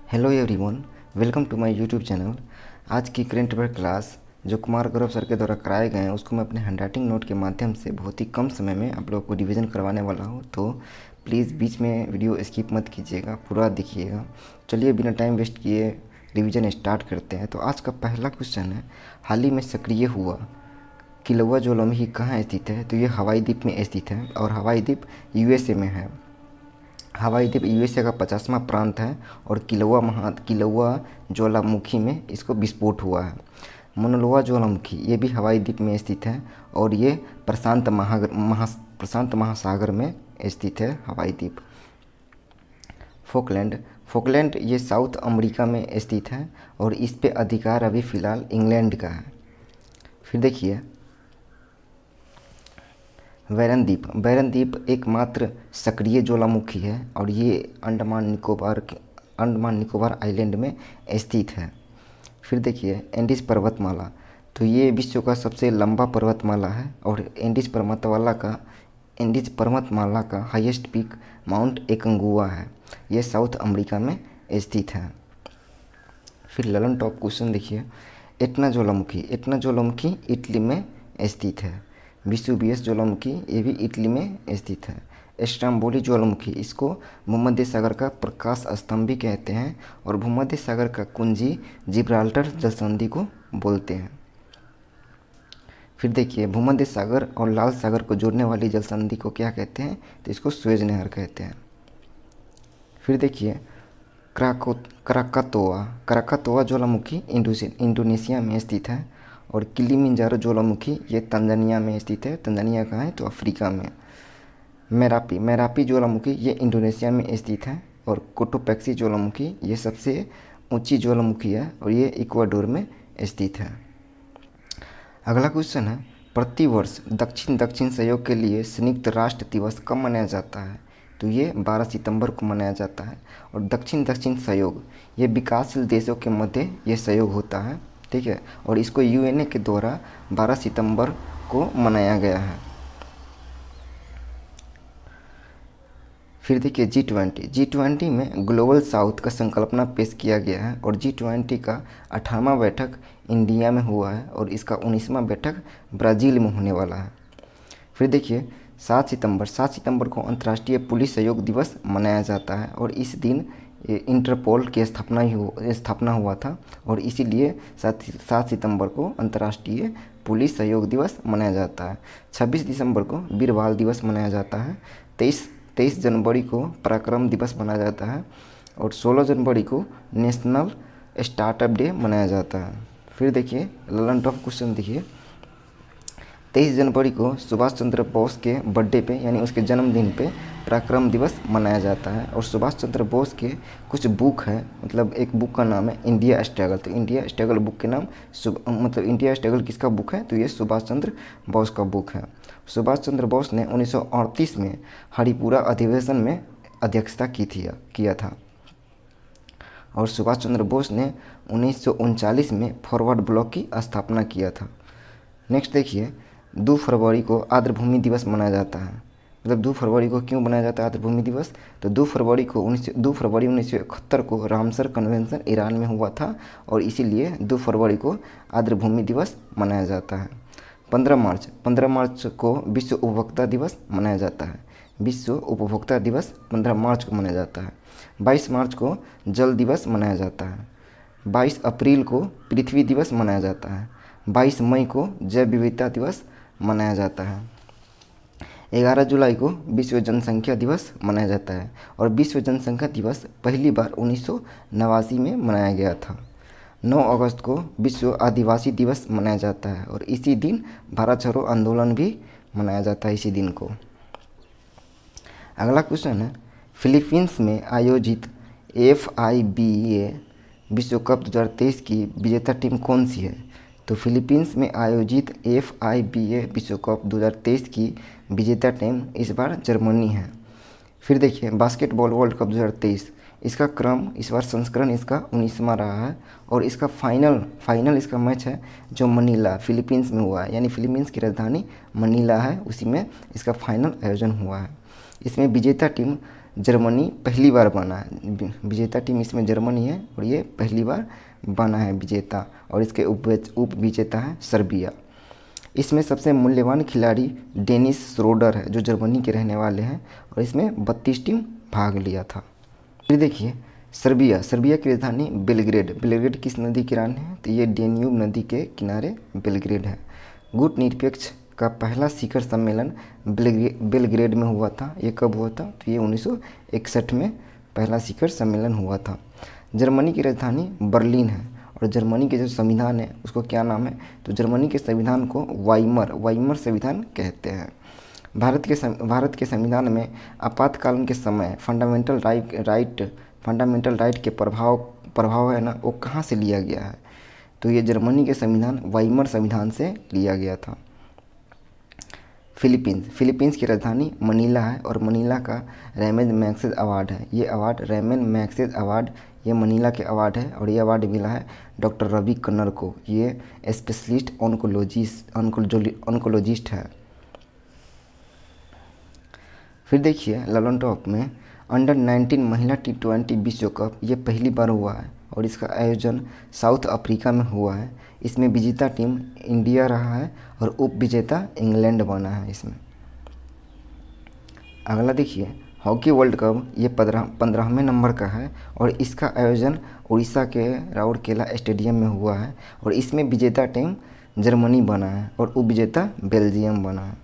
Hello everyone, welcome to my YouTube channel. आज की current affair class जो Kumar Gaurav sir के द्वारा कराए गए हैं उसको मैं अपने हैंडराइटिंग नोट के माध्यम से बहुत ही कम समय में आप लोगों को रिवीजन करवाने वाला हूं, तो प्लीज़ बीच में वीडियो स्किप मत कीजिएगा, पूरा देखिएगा। चलिए बिना टाइम वेस्ट किए रिवीजन स्टार्ट करते हैं। तो आज का पहला क्वेश्चन है, हाल ही में सक्रिय हुआ किलौआ ज्वालामुखी कहाँ स्थित है? तो ये हवाई द्वीप में स्थित है और हवाई द्वीप यूएसए में है। हवाई द्वीप यूएसए का 50वां प्रांत है और किलौआ ज्वालामुखी में इसको विस्फोट हुआ है। मोनोलोआ ज्वालामुखी ये भी हवाई द्वीप में स्थित है और ये प्रशांत महासागर में स्थित है हवाई द्वीप। फोकलैंड ये साउथ अमेरिका में स्थित है और इस पे अधिकार अभी फ़िलहाल इंग्लैंड का है। फिर देखिए बैरन द्वीप एकमात्र सक्रिय ज्वालामुखी है और ये अंडमान निकोबार आइलैंड में स्थित है। फिर देखिए एंडीज पर्वतमाला, तो ये विश्व का सबसे लंबा पर्वतमाला है और एंडीज पर्वतमाला का हाईएस्ट पीक माउंट एकंगुआ है। ये साउथ अमेरिका में स्थित है। फिर ललन टॉप क्वेश्चन देखिए, एटना ज्वालामुखी इटली में स्थित है। विसुवियस ज्वालामुखी ये भी इटली में स्थित है। स्ट्रोम्बोली ज्वालामुखी इसको भूमध्य सागर का प्रकाश स्तंभ भी कहते हैं और भूमध्य सागर का कुंजी जिब्राल्टर जलसंधि को बोलते हैं। फिर देखिए भूमध्य सागर और लाल सागर को जोड़ने वाली जलसंधि को क्या कहते हैं? तो इसको सुएज नहर कहते हैं। फिर देखिए क्राकातोआ ज्वालामुखी इंडोनेशिया में स्थित है और किलिमंजारो ज्वालामुखी ये तंजानिया में स्थित है। तंजानिया कहाँ है? तो अफ्रीका में। मेरापी ज्वालामुखी ये इंडोनेशिया में स्थित है और कोटोपैक्सी ज्वालामुखी ये सबसे ऊंची ज्वालामुखी है और ये इक्वाडोर में स्थित है। अगला क्वेश्चन है, प्रतिवर्ष दक्षिण सहयोग के लिए संयुक्त राष्ट्र दिवस कब मनाया जाता है? तो ये 12 सितंबर को मनाया जाता है और दक्षिण सहयोग ये विकासशील देशों के मध्य ये सहयोग होता है, ठीक है, और इसको यूएनए के द्वारा 12 सितंबर को मनाया गया है। फिर देखिए G20 में ग्लोबल साउथ का संकल्पना पेश किया गया है और G20 का 18वां बैठक इंडिया में हुआ है और इसका 19वां बैठक ब्राज़ील में होने वाला है। फिर देखिए 7 सितंबर को अंतर्राष्ट्रीय पुलिस सहयोग दिवस मनाया जाता है और इस दिन इंटरपोल की स्थापना हुआ था और इसीलिए 7 सितंबर को अंतर्राष्ट्रीय पुलिस सहयोग दिवस मनाया जाता है। 26 दिसंबर को वीर बाल दिवस मनाया जाता है। 23 जनवरी को पराक्रम दिवस मनाया जाता है और 16 जनवरी को नेशनल स्टार्टअप डे मनाया जाता है। फिर देखिए ललन टॉप क्वेश्चन देखिए, 23 जनवरी को सुभाष चंद्र बोस के बर्थडे पे यानी उसके जन्मदिन पे पराक्रम दिवस मनाया जाता है और सुभाष चंद्र बोस के कुछ बुक है, मतलब एक बुक का नाम है इंडिया स्ट्रगल। तो इंडिया स्ट्रगल बुक के नाम इंडिया स्ट्रगल किसका बुक है? तो ये सुभाष चंद्र बोस का बुक है। सुभाष चंद्र बोस ने 1938 में हरिपुरा अधिवेशन में अध्यक्षता किया था और सुभाष चंद्र बोस ने 1939 में फॉरवर्ड ब्लॉक की स्थापना किया था। नेक्स्ट देखिए 2 फरवरी को आर्द्रभूमि दिवस मनाया जाता है। मतलब 2 फरवरी को क्यों मनाया जाता है आर्द्रभूमि दिवस? तो 2 फरवरी 1971 को रामसर कन्वेंशन ईरान में हुआ था और इसीलिए 2 फरवरी को आर्द्रभूमि दिवस मनाया जाता है। 15 मार्च को विश्व उपभोक्ता दिवस मनाया जाता है। विश्व उपभोक्ता दिवस 15 मार्च को मनाया जाता है। 22 मार्च को जल दिवस मनाया जाता है। 22 अप्रैल को पृथ्वी दिवस मनाया जाता है। 22 मई को जैव विविधता दिवस मनाया जाता है। 11 जुलाई को विश्व जनसंख्या दिवस मनाया जाता है और विश्व जनसंख्या दिवस पहली बार 1989 में मनाया गया था। 9 अगस्त को विश्व आदिवासी दिवस मनाया जाता है और इसी दिन भारत छोड़ो आंदोलन भी मनाया जाता है इसी दिन को। अगला क्वेश्चन है, फिलीपींस में आयोजित FIBA विश्व कप 2023 की विजेता टीम कौन सी है? तो फिलीपींस में आयोजित FIBA विश्व कप 2023 की विजेता टीम इस बार जर्मनी है। फिर देखिए बास्केटबॉल वर्ल्ड कप 2023 इसका इस बार संस्करण इसका 19वां रहा है और इसका फाइनल इसका मैच है जो मनीला फिलीपींस में हुआ है, यानी फिलीपींस की राजधानी मनीला है, उसी में इसका फाइनल आयोजन हुआ है। इसमें विजेता टीम जर्मनी पहली बार बना है, विजेता टीम इसमें जर्मनी है और ये पहली बार बना है विजेता, और इसके उप विजेता है सर्बिया। इसमें सबसे मूल्यवान खिलाड़ी डेनिस श्रोडर है जो जर्मनी के रहने वाले हैं, और इसमें 32 टीम भाग लिया था। फिर देखिए सर्बिया की राजधानी बेलग्रेड किस नदी के किनारे है, तो ये डेन्यूब नदी के किनारे बेलग्रेड है। गुटनिरपेक्ष का पहला शिखर सम्मेलन बेलग्रेड में हुआ था। ये कब हुआ था, तो ये 1961 में पहला शिखर सम्मेलन हुआ था। जर्मनी की राजधानी बर्लिन है, और जर्मनी के जो संविधान है उसको क्या नाम है, तो जर्मनी के संविधान को वाइमर संविधान कहते हैं। भारत के संविधान में आपातकालीन के समय फंडामेंटल राइट के प्रभाव है ना, वो कहाँ से लिया गया है, तो ये जर्मनी के संविधान वाइमर संविधान से लिया गया था। फिलीपींस की राजधानी मनीला है, और मनीला का रेमन मैग्सेसे अवार्ड है। ये अवार्ड रेमन मैग्सेसे अवार्ड ये मनीला के अवार्ड है, और ये अवार्ड मिला है डॉक्टर रवि कन्नर को। ये स्पेशलिस्ट ऑन्कोलॉजिस्ट है। फिर देखिए ललन टॉप में अंडर 19 महिला T20 विश्व कप ये पहली बार हुआ है, और इसका आयोजन साउथ अफ्रीका में हुआ है। इसमें विजेता टीम इंडिया रहा है, और उप विजेता इंग्लैंड बना है इसमें। अगला देखिए हॉकी वर्ल्ड कप ये 15वें नंबर का है, और इसका आयोजन उड़ीसा के राउरकेला स्टेडियम में हुआ है, और इसमें विजेता टीम जर्मनी बना है, और उप विजेता बेल्जियम बना है।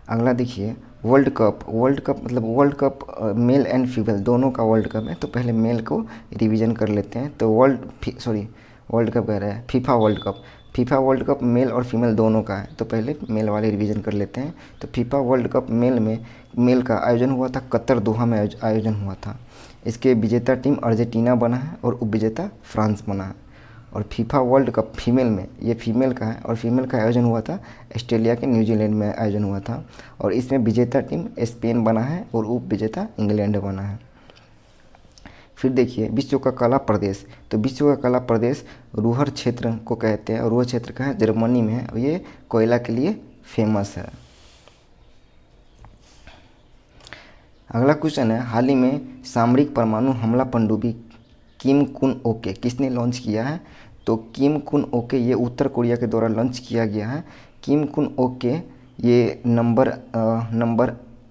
अगला देखिए वर्ल्ड कप मतलब world cup male and female दोनों का वर्ल्ड कप है। तो पहले मेल को रिवीजन कर लेते हैं। तो वर्ल्ड कप कह रहा है फीफा वर्ल्ड कप मेल और फीमेल दोनों का है। तो पहले मेल वाले रिवीजन कर लेते हैं। तो फीफा वर्ल्ड कप मेल का आयोजन हुआ था कतर दोहा में आयोजन हुआ था। इसके विजेता टीम अर्जेंटीना बना है, और उप विजेता फ्रांस बना है। और फीफा वर्ल्ड कप फीमेल में ये फीमेल का है, और फीमेल का आयोजन हुआ था ऑस्ट्रेलिया के न्यूजीलैंड में आयोजन हुआ था, और इसमें विजेता टीम स्पेन बना है, और उप विजेता इंग्लैंड बना है। फिर देखिए विश्व का कला प्रदेश। तो विश्व का कला प्रदेश रूहर क्षेत्र को कहते हैं, और रूहर क्षेत्र का है जर्मनी में है, और ये कोयला के लिए फेमस है। अगला क्वेश्चन है हाल ही में सामरिक परमाणु हमला पनडुब्बी किम कुन ओके किसने लॉन्च किया है। तो किम कुन ओके ये उत्तर कोरिया के द्वारा लॉन्च किया गया है। किम कुन ओके ये नंबर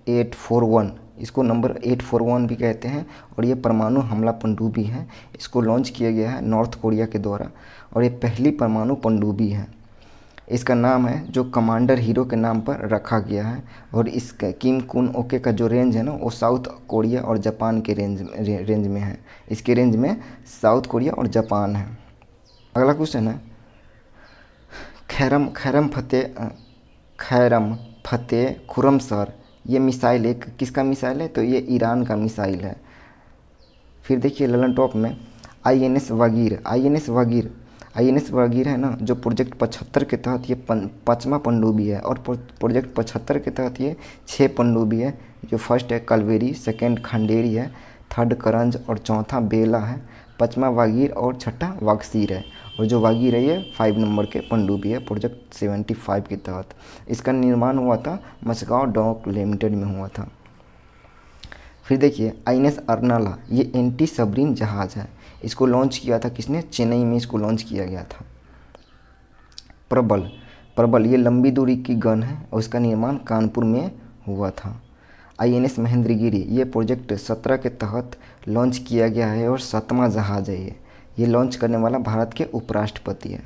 841 इसको नंबर 841 भी कहते हैं, और ये परमाणु हमला पनडुब्बी है। इसको लॉन्च किया गया है नॉर्थ कोरिया के द्वारा, और ये पहली परमाणु पनडुब्बी है। इसका नाम है जो कमांडर हीरो के नाम पर रखा गया है, और इसका किम कुन ओके का जो रेंज है ना वो साउथ कोरिया और जापान के रेंज में है। इसके रेंज में साउथ कोरिया और जापान है। अगला क्वेश्चन है खैरम फतेह खुरमसर ये मिसाइल एक किसका मिसाइल है, तो ये ईरान का मिसाइल है। फिर देखिए ललन टॉप में INS वागीर है ना, जो प्रोजेक्ट 75 के तहत ये 5वां पनडुब्बी है, और प्रोजेक्ट 75 के तहत ये 6 पनडुब्बी है। जो फर्स्ट है कलवेरी, सेकंड खंडेरी है, थर्ड करंज और चौथा बेला है, 5वां वागीर और छठा वागसीर है। और जो वागीर है ये 5 नंबर के पनडुब्बी है प्रोजेक्ट 75 के तहत। इसका निर्माण हुआ था मस्गांव डॉक लिमिटेड में हुआ था। फिर देखिए INS अर्नाला ये एंटी सबमरीन जहाज है। इसको लॉन्च किया था किसने, चेन्नई में इसको लॉन्च किया गया था। प्रबल ये लंबी दूरी की गन है, और इसका निर्माण कानपुर में हुआ था। INS महेंद्रगिरी ये प्रोजेक्ट 17 के तहत लॉन्च किया गया है, और 7वां जहाज है ये लॉन्च करने वाला भारत के उपराष्ट्रपति है।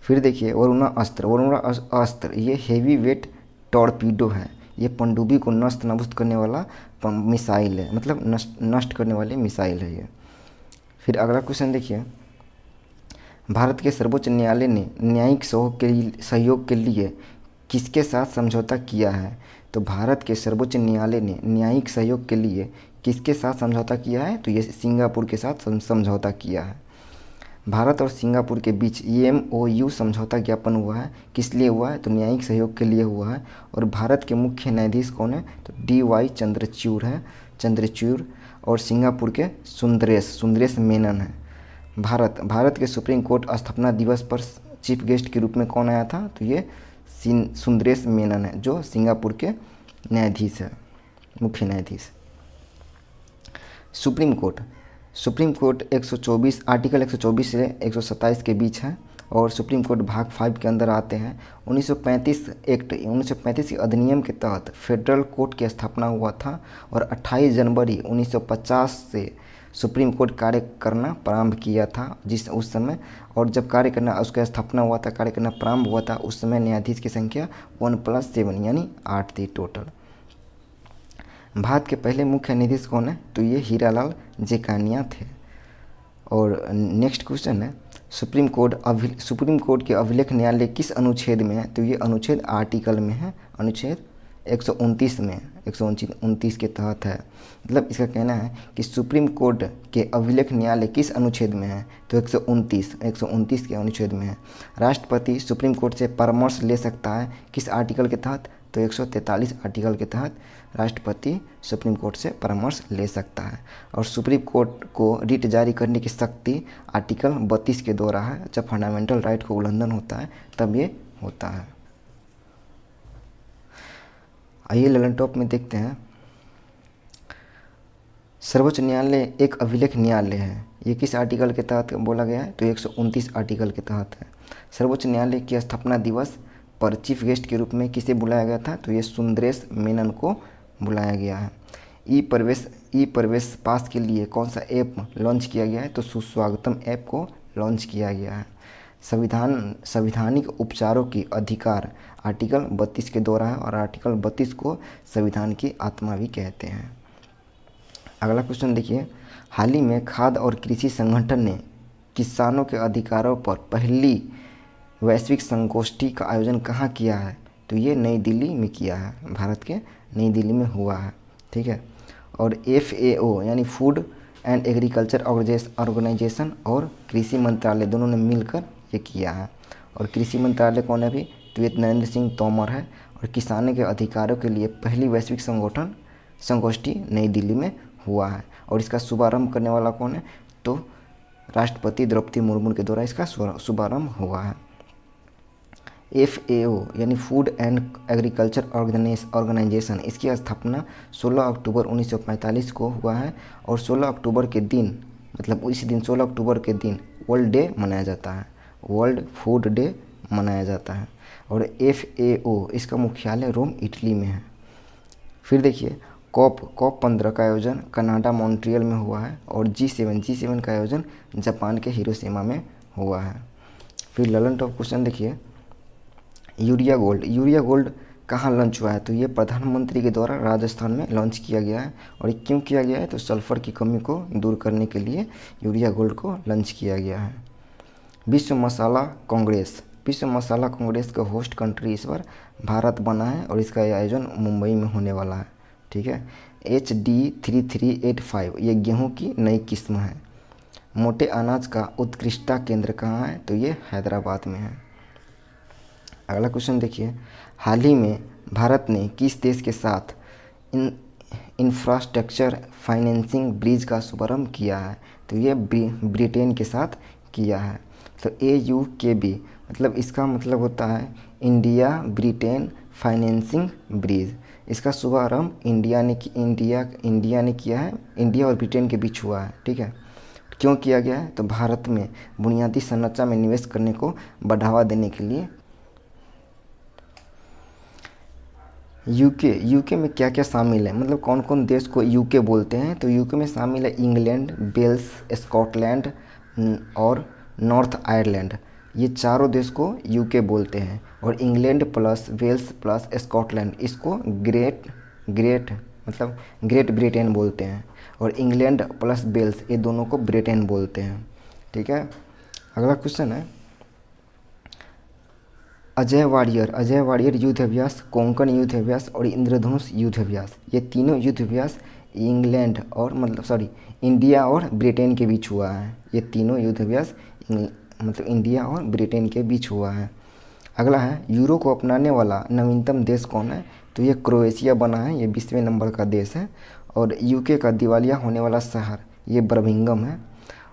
फिर देखिए वरुणा अस्त्र ये हेवी वेट टॉर्पीडो है। ये पनडुब्बी को नष्ट नभुष्ट करने वाला मिसाइल है, मतलब नष्ट करने वाली मिसाइल है ये। फिर अगला क्वेश्चन देखिए भारत के सर्वोच्च न्यायालय ने न्यायिक सहयोग के लिए किसके साथ समझौता किया है। तो भारत के सर्वोच्च न्यायालय ने न्यायिक सहयोग के लिए किसके साथ समझौता किया है, तो ये सिंगापुर के साथ समझौता किया है। भारत और सिंगापुर के बीच MOU समझौता ज्ञापन हुआ है। किस लिए हुआ है, तो न्यायिक सहयोग के लिए हुआ है। और भारत के मुख्य न्यायाधीश कौन है, तो DY चंद्रचूड़ और सिंगापुर के सुंदरेश मेनन है। भारत के सुप्रीम कोर्ट स्थापना दिवस पर चीफ गेस्ट के रूप में कौन आया था, तो ये सुंदरेश मेनन है जो सिंगापुर के न्यायाधीश है, मुख्य न्यायाधीश। Supreme court, supreme court 124 article 124 से 127 के बीच है और सुप्रीम कोर्ट भाग 5 के अंदर आते हैं। 1935 एक्ट 1935 के अधिनियम के तहत फेडरल कोर्ट की स्थापना हुआ था और 28 जनवरी 1950 से सुप्रीम कोर्ट कार्य करना प्रारंभ किया था। उस समय और जब कार्य करना उसका स्थापना हुआ था, कार्य करना प्रारंभ हुआ था, उस समय न्यायाधीश की संख्या 1+7 यानी 8 थी टोटल। भारत के पहले मुख्य न्यायाधीश कौन है? तो ये हीरालाल जेकानिया थे। और नेक्स्ट क्वेश्चन है सुप्रीम कोर्ट के अभिलेख न्यायालय किस अनुच्छेद में है? तो ये अनुच्छेद आर्टिकल में है, अनुच्छेद 129 में, 129 के तहत है। मतलब इसका कहना है कि सुप्रीम कोर्ट के अभिलेख न्यायालय किस अनुच्छेद में है? तो 129 के अनुच्छेद में है। राष्ट्रपति सुप्रीम कोर्ट से परामर्श ले सकता है किस आर्टिकल के तहत? तो 143 आर्टिकल के तहत राष्ट्रपति सुप्रीम कोर्ट से परामर्श ले सकता है। और सुप्रीम कोर्ट को रिट जारी करने की शक्ति आर्टिकल 32 के द्वारा है। जब फंडामेंटल राइट को उल्लंघन होता है तब ये होता है। आइए ललन टॉप में देखते हैं। सर्वोच्च न्यायालय एक अभिलेख न्यायालय है। ये किस आर्टिकल के तहत बोला गया है? तो 129 आर्टिकल के तहत है। सर्वोच्च न्यायालय की स्थापना दिवस पर चीफ गेस्ट के रूप में किसे बुलाया गया था? तो ये सुंदरेश मेनन को बुलाया गया है। ई प्रवेश पास के लिए कौन सा ऐप लॉन्च किया गया है? तो सुस्वागतम ऐप को लॉन्च किया गया है। संविधानिक उपचारों की अधिकार आर्टिकल 32 के द्वारा है और आर्टिकल 32 को संविधान की आत्मा भी कहते हैं। अगला क्वेश्चन देखिए, हाल ही में खाद्य और कृषि संगठन ने किसानों के अधिकारों पर पहली वैश्विक संगोष्ठी का आयोजन कहाँ किया है? तो ये नई दिल्ली में किया है, भारत के नई दिल्ली में हुआ है। ठीक है। और FAO यानी फूड एंड एग्रीकल्चर ऑर्गेनाइजेशन और कृषि मंत्रालय दोनों ने मिलकर ये किया है। और कृषि मंत्रालय कौन है अभी? तो ये नरेंद्र सिंह तोमर है। और किसानों के अधिकारों के लिए पहली वैश्विक संगोष्ठी नई दिल्ली में हुआ है। और इसका शुभारंभ करने वाला कौन है? तो राष्ट्रपति द्रौपदी मुर्मू के द्वारा इसका शुभारंभ हुआ है। FAO यानी फूड एंड एग्रीकल्चर ऑर्गेनाइजेशन, इसकी स्थापना 16 अक्टूबर 1945 को हुआ है। और 16 अक्टूबर के दिन, मतलब इसी दिन 16 अक्टूबर के दिन वर्ल्ड डे मनाया जाता है, वर्ल्ड फूड डे मनाया जाता है। और FAO इसका मुख्यालय रोम इटली में है। फिर देखिए COP 15 का आयोजन कनाडा मॉन्ट्रियल में हुआ है। और G7 का आयोजन जापान के हिरोशिमा में हुआ है। फिर ललन टॉप क्वेश्चन देखिए, यूरिया गोल्ड कहाँ लॉन्च हुआ है? तो ये प्रधानमंत्री के द्वारा राजस्थान में लॉन्च किया गया है। और ये क्यों किया गया है? तो सल्फर की कमी को दूर करने के लिए यूरिया गोल्ड को लॉन्च किया गया है। विश्व मसाला कांग्रेस का होस्ट कंट्री इस बार भारत बना है और इसका आयोजन मुंबई में होने वाला है। ठीक है। HD3385 ये गेहूं की नई किस्म है। मोटे अनाज का उत्कृष्टता केंद्र कहाँ है? तो ये हैदराबाद में है। अगला क्वेश्चन देखिए, हाल ही में भारत ने किस देश के साथ इंफ्रास्ट्रक्चर फाइनेंसिंग ब्रिज का शुभारंभ किया है? तो ये ब्रिटेन के साथ किया है। तो AUKB मतलब इसका मतलब होता है इंडिया ब्रिटेन फाइनेंसिंग ब्रिज। इसका शुभारंभ इंडिया ने किया है, इंडिया और ब्रिटेन के बीच हुआ है। ठीक है। क्यों किया गया है? तो भारत में बुनियादी संरचना में निवेश करने को बढ़ावा देने के लिए। यूके में क्या क्या शामिल है, मतलब कौन कौन देश को यूके बोलते हैं? तो यूके में शामिल है इंग्लैंड, वेल्स, स्कॉटलैंड और नॉर्थ आयरलैंड। ये चारों देश को यूके बोलते हैं। और England plus Wales plus Scotland इसको ग्रेट ब्रिटेन बोलते हैं। और इंग्लैंड प्लस वेल्स ये दोनों को ब्रिटेन बोलते हैं। ठीक है। अगला क्वेश्चन है, अजय वारियर युद्ध अभ्यास, कोंकण युद्ध अभ्यास और इंद्रधनुष युद्ध अभ्यास, ये तीनों युद्ध अभ्यास इंडिया और ब्रिटेन के बीच हुआ है। ये तीनों युद्ध अभ्यास इंडिया और ब्रिटेन के बीच हुआ है। अगला है, यूरो को अपनाने वाला नवीनतम देश कौन है? तो ये क्रोएशिया बना है, ये 20वें नंबर का देश है। और यूके का दिवालिया होने वाला शहर ये बर्मिंघम है।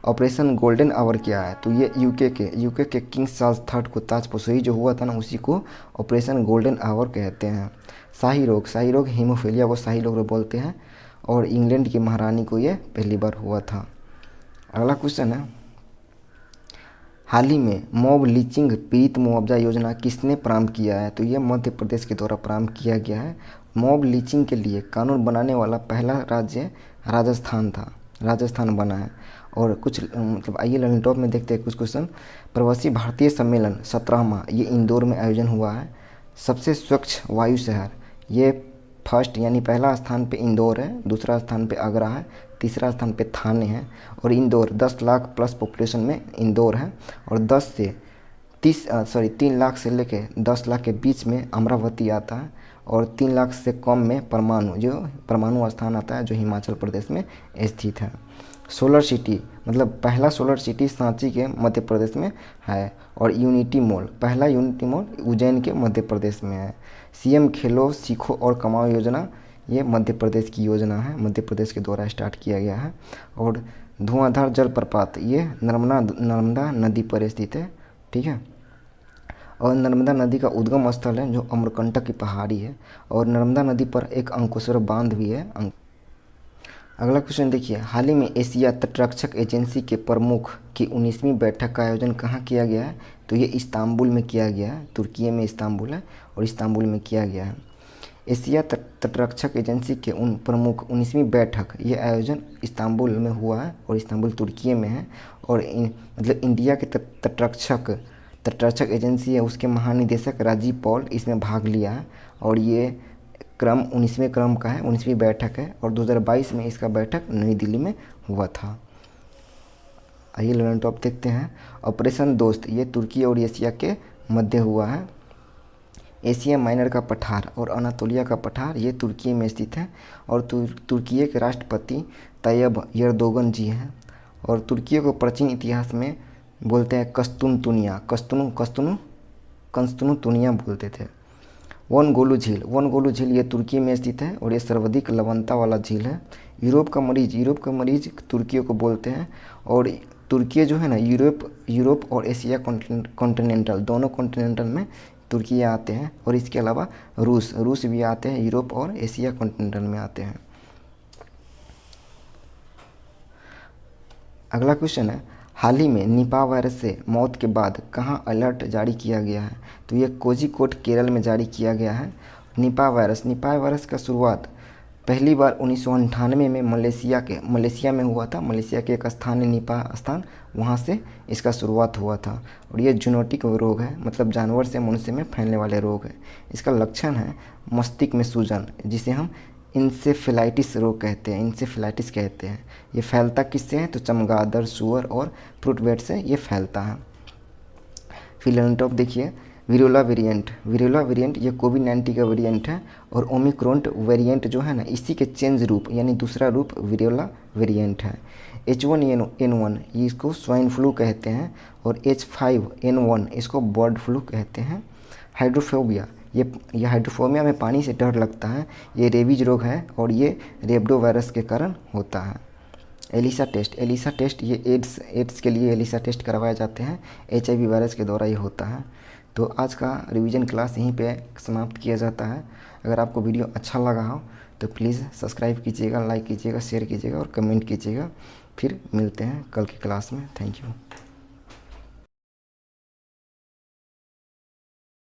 ऑपरेशन गोल्डन आवर क्या है? तो ये यूके के किंग चार्ल्स थर्ड को ताजपोशी जो हुआ था ना, उसी को ऑपरेशन गोल्डन आवर कहते हैं। शाही रोग हीमोफीलिया को शाही रोग बोलते हैं, और इंग्लैंड की महारानी को ये पहली बार हुआ था। अगला क्वेश्चन है, हाल ही में मॉब लिंचिंग पीड़ित मुआवजा योजना किसने प्रारंभ किया है? तो ये मध्य प्रदेश के द्वारा प्रारंभ किया गया है। मॉब लिंचिंग के लिए कानून बनाने वाला पहला राज्य राजस्थान था, राजस्थान बना है। और कुछ मतलब आइए लर्निंग टॉप में देखते हैं कुछ क्वेश्चन। प्रवासी भारतीय सम्मेलन 17वां ये इंदौर में आयोजन हुआ है। सबसे स्वच्छ वायु शहर, ये फर्स्ट यानी पहला स्थान पे इंदौर है, दूसरा स्थान पे आगरा है, तीसरा स्थान पे थाने है। और इंदौर 10 लाख प्लस पॉपुलेशन में इंदौर है, और 3 लाख से लेके 10 लाख के बीच में अमरावती आता है, और 3 लाख से कम में परमाणु स्थान आता है जो हिमाचल प्रदेश में स्थित है। सोलर सिटी मतलब पहला सोलर सिटी सांची के मध्य प्रदेश में है, और पहला यूनिटी मॉल उज्जैन के मध्य प्रदेश में है। सीएम खेलो सीखो और कमाओ योजना ये मध्य प्रदेश की योजना है, मध्य प्रदेश के द्वारा स्टार्ट किया गया है। और धुआंधार जलप्रपात ये नर्मदा नदी पर स्थित है, ठीक है। और नर्मदा नदी का उद्गम स्थल है जो अमरकंटक की पहाड़ी है, और नर्मदा नदी पर एक अंकुशर बांध भी है। अगला क्वेश्चन देखिए, हाल ही में एशिया तटरक्षक एजेंसी के प्रमुख की 19वीं बैठक का आयोजन कहाँ किया गया है? तो ये इस्तांबुल में किया गया है, तुर्की में इस्तांबुल है, और इस्तांबुल में किया गया है। एशिया तटरक्षक एजेंसी के प्रमुख 19वीं बैठक ये आयोजन इस्तांबुल में हुआ है, और इस्तांबुल तुर्की में है। और मतलब इंडिया के तटरक्षक एजेंसी है, उसके महानिदेशक राजीव पॉल इसमें भाग लिया है, और ये क्रम 19वें क्रम का है, 19वीं बैठक है, और 2022 में इसका बैठक नई दिल्ली में हुआ था। आइए लर्निंग टॉप देखते हैं। ऑपरेशन दोस्त ये तुर्की और एशिया के मध्य हुआ है। एशिया माइनर का पठार और अनातोलिया का पठार ये तुर्की में स्थित है, और तुर्की के राष्ट्रपति तैयब एर्दोगन जी हैं। और तुर्की को प्राचीन इतिहास में बोलते हैं कस्तुनुतुनिया बोलते थे। वनगोलू झील ये तुर्की में स्थित है, और ये सर्वाधिक लवणता वाला झील है। यूरोप का मरीज तुर्की को बोलते हैं, और तुर्की जो है ना यूरोप और एशिया कॉन्टिनेंटल दोनों कॉन्टिनेंटल में तुर्की आते हैं। और इसके अलावा रूस भी आते हैं, यूरोप और एशिया कॉन्टिनेंटल में आते हैं। अगला क्वेश्चन है, हाल ही में निपाह वायरस से मौत के बाद कहाँ अलर्ट जारी किया गया है? तो ये कोझिकोड केरल में जारी किया गया है। निपाह वायरस का शुरुआत पहली बार 1998 में मलेशिया में हुआ था। मलेशिया के एक स्थान है निपाह स्थान, वहाँ से इसका शुरुआत हुआ था। और ये जूनोटिक रोग है, मतलब जानवर से मनुष्य में फैलने वाले रोग है। इसका लक्षण है मस्तिष्क में सूजन, जिसे हम इंसेफेलाइटिस कहते हैं। ये फैलता किससे है? तो चमगादड़, सुअर और फ्रूट बैट से ये फैलता है। फिर लर्निंग टॉप देखिए, विरोला वेरिएंट ये कोविड-19 का वेरिएंट है, और ओमिक्रॉन वेरिएंट जो है ना इसी के चेंज रूप यानी दूसरा रूप विरोला वेरिएंट है। H1N1 इसको स्वाइन फ्लू कहते हैं, और H5N1 इसको बर्ड फ्लू कहते हैं। हाइड्रोफोबिया ये हाइड्रोफोबिया में पानी से डर लगता है, ये रेबीज रोग है, और ये रेबडो वायरस के कारण होता है। एलिसा टेस्ट ये एड्स के लिए एलिसा टेस्ट करवाए जाते हैं, HIV वायरस के द्वारा ये होता है। तो आज का रिवीजन क्लास यहीं पे समाप्त किया जाता है। अगर आपको वीडियो अच्छा लगा हो तो प्लीज़ सब्सक्राइब कीजिएगा, लाइक कीजिएगा, शेयर कीजिएगा और कमेंट कीजिएगा। फिर मिलते हैं कल की क्लास में। Thank you.